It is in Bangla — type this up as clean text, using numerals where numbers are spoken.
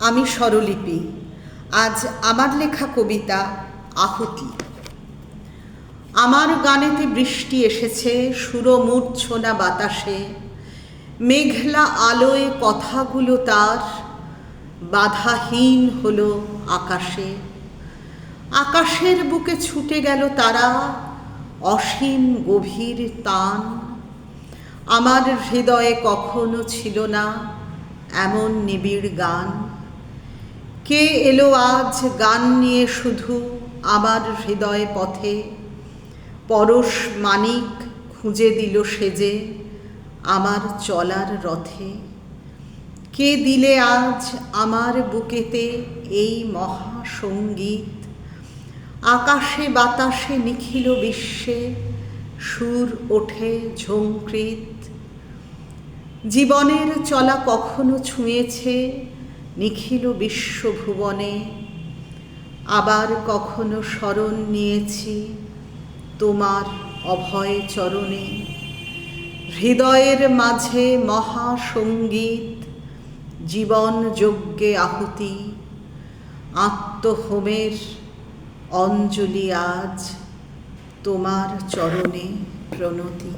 আমি স্বরলিপি। আজ আমার লেখা কবিতা আহুতি। আমার গানেতে বৃষ্টি এসেছে সুরমূর্ছনা বাতাসে, মেঘলা আলোয় কথাগুলো তার বাধাহীন হলো আকাশে। আকাশের বুকে ছুটে গেল তারা, অসীম গভীর তান। আমার হৃদয়ে কখনো ছিল না এমন নিবিড় গান। কে এলো আজ গান নিয়ে শুধু আমার হৃদয় পথে, পরশ মানিক খুঁজে দিল সেজে আমার চলার রথে। কে দিলে আজ আমার বুকেতে এই মহাসঙ্গীত, আকাশে বাতাসে নিখিল বিশ্বে সুর ওঠে ঝংকৃত। জীবনের চলা কখনো ছুঁয়েছে নিখিল বিশ্বভুবনে, আবার কখনো শরণ নিয়েছি তোমার অভয় চরণে। হৃদয়ের মাঝে মহাসঙ্গীত, জীবন যজ্ঞে আহুতি, আত্মহোমের অঞ্জলি আজ তোমার চরণে প্রণতি।